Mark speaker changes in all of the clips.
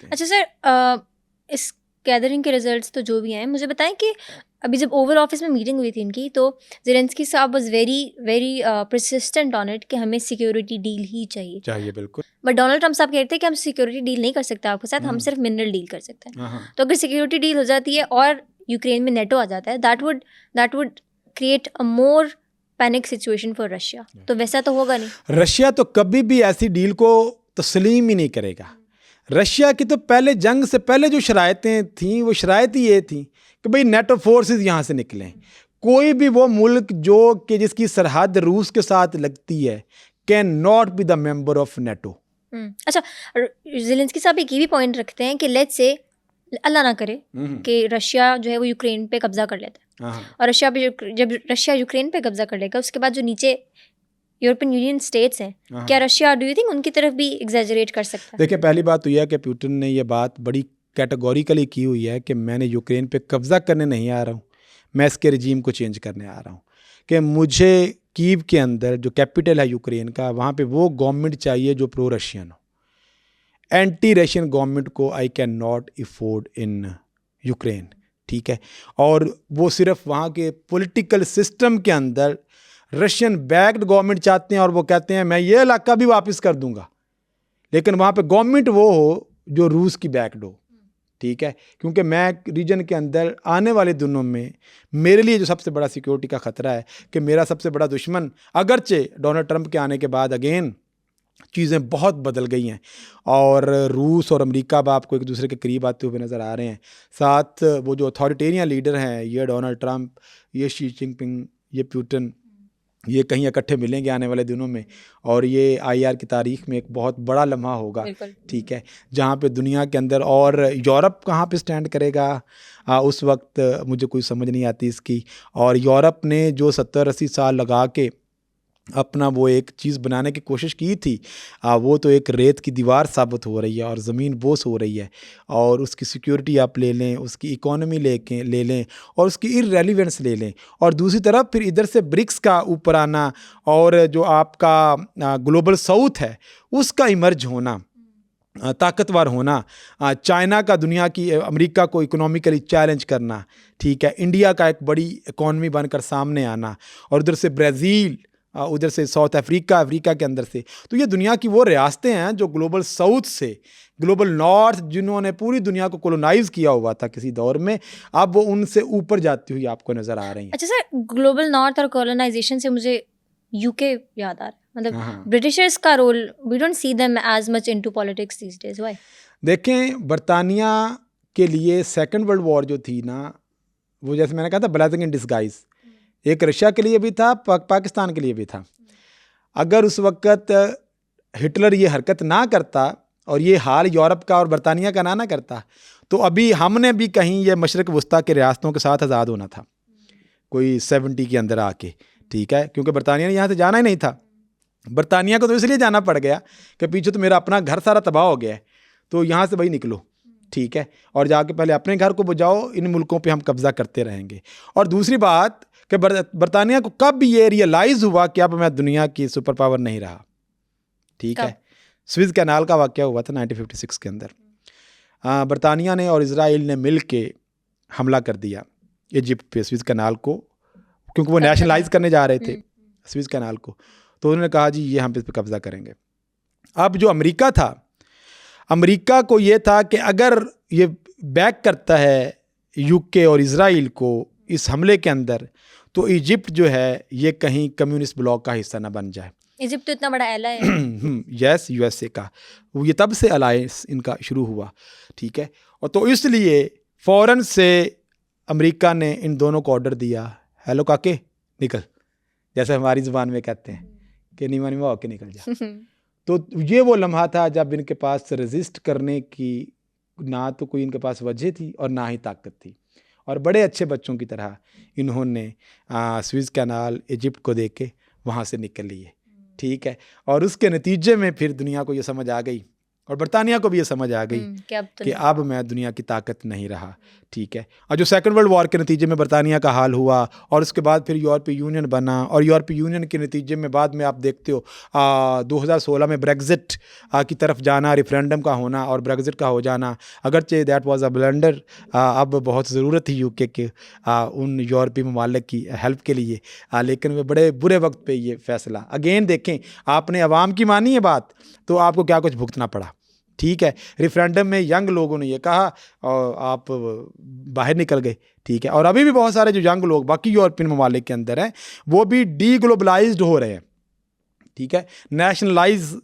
Speaker 1: हैं।
Speaker 2: अच्छा सर, इस गैदरिंग के रिजल्ट्स तो जो भी हैं, मुझे बताएं कि अभी जब ओवल ऑफिस में मीटिंग हुई थी इनकी, तो ज़ेलेंस्की साहब was very very persistent on it कि हमें सिक्योरिटी डील ही चाहिए।
Speaker 1: बिल्कुल।
Speaker 2: बट डोनाल्ड ट्रम्प साहब कहते हैं कि हम सिक्योरिटी डील नहीं कर सकते आपके साथ, हम सिर्फ मिनरल डील कर सकते हैं।
Speaker 1: हाँ
Speaker 2: तो अगर सिक्योरिटी डील हो जाती है और यूक्रेन में नेटो आ जाता है, that would create a more panic situation for Russia. तो वैसा तो होगा नहीं।
Speaker 1: रशिया तो कभी भी ऐसी डील को तस्लीम ही नहीं करेगा। रशिया की तो पहले जंग से पहले जो शरायतें थीं वो शरायत ही ये थी कि भाई नेटो फोर्सेस यहाँ से निकलें। कोई भी वो मुल्क जो कि जिसकी सरहद रूस के साथ लगती है can not be the member of NATO.
Speaker 2: अच्छा, ज़ेलेंस्की साहब एक ये भी पॉइंट रखते हैं कि लेट्स से अल्लाह ना करे कि रशिया जो है वो यूक्रेन पे कब्जा कर लेता है, और रशिया पे जब रशिया यूक्रेन पे कब्जा कर लेगा, उसके बाद जो नीचे यूरोपियन यूनियन स्टेट्स हैं, क्या रशिया डू यू थिंक उनकी तरफ भी एग्जैजरेट कर सकता है?
Speaker 1: देखिए, पहली बात तो यह है कि पुतिन ने यह बात बड़ी कैटेगोरिकली की हुई है कि मैंने यूक्रेन पे कब्जा करने नहीं आ रहा हूँ, मैं इसके रजीम को चेंज करने आ रहा हूँ। कि मुझे कीव के अंदर जो कैपिटल है यूक्रेन का, वहाँ पे वो गवर्नमेंट चाहिए जो प्रो रशियन हो। एंटी रशियन गवर्नमेंट को I can not afford in Ukraine, ठीक है। और वो सिर्फ वहाँ के पॉलिटिकल सिस्टम के अंदर रशियन बैक्ड गवर्नमेंट चाहते हैं, और वो कहते हैं मैं ये इलाका भी वापस कर दूंगा, लेकिन वहाँ पे गवर्नमेंट वो हो जो रूस की बैक्ड हो, ठीक है। क्योंकि मैं रीजन के अंदर आने वाले दिनों में मेरे लिए जो सबसे बड़ा सिक्योरिटी का ख़तरा है कि मेरा सबसे बड़ा दुश्मन, अगरचे डोनाल्ड ट्रंप के आने के बाद अगेन चीज़ें बहुत बदल गई हैं और रूस और अमेरिका अब आपको एक दूसरे के करीब आते हुए नज़र आ रहे हैं। साथ वो जो अथॉरिटेरियन लीडर हैं, ये डोनाल्ड ट्रंप, ये शी जिनपिंग, ये पुतिन, ये कहीं इकट्ठे मिलेंगे आने वाले दिनों में, और ये आईआर की तारीख में एक बहुत बड़ा लम्हा होगा, ठीक है, जहाँ पे दुनिया के अंदर, और यूरोप कहाँ पे स्टैंड करेगा उस वक्त मुझे कोई समझ नहीं आती इसकी। और यूरोप ने जो 70-80 साल लगा के अपना वो एक चीज़ बनाने की कोशिश की थी, वो तो एक रेत की दीवार साबित हो रही है और ज़मीन बोस हो रही है। और उसकी सिक्योरिटी आप ले लें, उसकी इकोनॉमी ले लें, और उसकी इररेलेवेंस ले लें, और दूसरी तरफ फिर इधर से ब्रिक्स का ऊपर आना, और जो आपका ग्लोबल साउथ है उसका इमर्ज होना, ताकतवर होना, चाइना का दुनिया की अमेरिका को इकोनॉमिकली चैलेंज करना, ठीक है, इंडिया का एक बड़ी इकोनॉमी बनकर सामने आना, और उधर से ब्राज़ील, उधर से साउथ अफ्रीका, अफ्रीका के अंदर से। तो ये दुनिया की वो रियासतें हैं जो ग्लोबल साउथ से ग्लोबल नॉर्थ, जिन्होंने पूरी दुनिया को कोलोनाइज किया हुआ था किसी दौर में, अब वो उनसे ऊपर जाती हुई आपको नज़र आ रही हैं।
Speaker 2: अच्छा सर, ग्लोबल नॉर्थ और कोलोनाइजेशन से मुझे यूके याद आ रहा है, मतलब ब्रिटिशर्स का role, we don't see them as much into politics these days, why?
Speaker 1: देखें, बरतानिया के लिए सेकेंड वर्ल्ड वॉर जो थी ना, वो जैसे मैंने कहा था ब्लेसिंग इन डिस्गाइज, एक रशिया के लिए भी था, पाकिस्तान के लिए भी था। अगर उस वक़्त हिटलर ये हरकत ना करता और ये हाल यूरोप का और बरतानिया का ना करता, तो अभी हमने भी कहीं ये मशरक़ वस्ता के रियासतों के साथ आज़ाद होना था, कोई 70 के अंदर आके, ठीक है। क्योंकि बरतानिया ने यहाँ से जाना ही नहीं था। बरतानिया को तो इसलिए जाना पड़ गया कि पीछे तो मेरा अपना घर सारा तबाह हो गया है, तो यहाँ से भाई निकलो, ठीक है, और जाके पहले अपने घर को बचाओ, इन मुल्कों पे हम कब्ज़ा करते रहेंगे। और दूसरी बात कि बरतानिया को कब ये रियलाइज़ हुआ कि अब मैं दुनिया की सुपर पावर नहीं रहा, ठीक है, स्विस कैनाल का वाक़या हुआ था 1956 के अंदर। बरतानिया ने और इजराइल ने मिल के हमला कर दिया इजिप्ट पे, स्विस कैनाल को, क्योंकि वो नेशनलाइज करने जा रहे थे स्विस कैनाल को, तो उन्होंने कहा जी ये हम इस पर कब्ज़ा करेंगे। अब जो अमेरिका था, अमेरिका को ये था कि अगर ये बैक करता है यूके और इजराइल को इस हमले के अंदर, तो इजिप्ट जो है ये कहीं कम्युनिस्ट ब्लॉक का हिस्सा ना बन जाए।
Speaker 2: इजिप्ट तो इतना बड़ा एलाय है।
Speaker 1: यस, यूएसए का, ये तब से अलायंस इनका शुरू हुआ, ठीक है। और तो इसलिए फ़ौरन से अमेरिका ने इन दोनों को ऑर्डर दिया, हेलो काके निकल, जैसे हमारी ज़ुबान में कहते हैं कि नीमा नीमा होके निकल जा। तो ये वो लम्हा था जब इनके पास रेजिस्ट करने की ना तो कोई इनके पास वजह थी और ना ही ताकत थी, और बड़े अच्छे बच्चों की तरह इन्होंने स्विस कैनाल इजिप्ट को दे के वहाँ से निकल लिए, ठीक है। और उसके नतीजे में फिर दुनिया को ये समझ आ गई और बरतानिया को भी ये समझ आ गई
Speaker 2: कि अब तो
Speaker 1: कि अब मैं दुनिया की ताकत नहीं रहा, ठीक है। और जो सेकंड वर्ल्ड वॉर के नतीजे में बरतानिया का हाल हुआ और उसके बाद फिर यूरोपीय यूनियन बना, और यूरोपीय यूनियन के नतीजे में बाद में आप देखते हो 2016 में ब्रेग्जिट की तरफ जाना, रेफरेंडम का होना और ब्रेग्जिट का हो जाना, अगरचे दैट वाज अ ब्लंडर। अब बहुत ज़रूरत थी यूके के उन यूरोपीय ममालिक की हेल्प के लिए, लेकिन वे बड़े बुरे वक्त पे ये फैसला, अगेन देखें आपने अवाम की मानी है बात तो आपको क्या कुछ भुगतना पड़ा, ठीक है। रेफरेंडम में यंग लोगों ने ये कहा और आप बाहर निकल गए, ठीक है। और अभी भी बहुत सारे जो यंग लोग बाकी यूरोपियन ममालिक के अंदर हैं वो भी डी ग्लोबलाइज्ड हो रहे हैं, ठीक है। नेशनलिज्म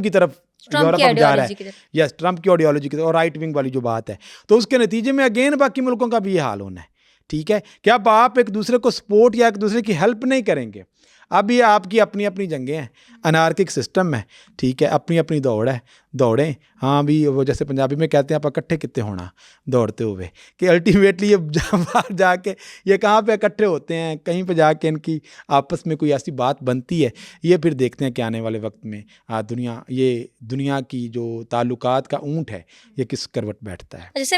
Speaker 1: की तरफ यूरोप अब जा रहा है, यस, ट्रम्प की आइडियोलॉजी की तरफ और राइट विंग वाली जो बात है, तो उसके नतीजे में अगेन बाकी मुल्कों का भी ये हाल होना है, ठीक है। कि अब आप एक दूसरे को सपोर्ट या एक दूसरे की हेल्प नहीं करेंगे, अब ये आपकी अपनी अपनी जंगें हैं, अनार्किक सिस्टम है, ठीक है। अपनी अपनी दौड़ है, दौड़ें, हाँ भी वो जैसे पंजाबी में कहते हैं आप इकट्ठे कितने होना दौड़ते हुए, कि अल्टीमेटली ये बाहर जाके ये कहाँ पे इकट्ठे होते हैं, कहीं पे जाके इनकी आपस में कोई ऐसी बात बनती है, ये फिर देखते हैं कि आने वाले वक्त में दुनिया की जो ताल्लुकात का ऊँट है ये किस करवट बैठता है।
Speaker 2: जैसे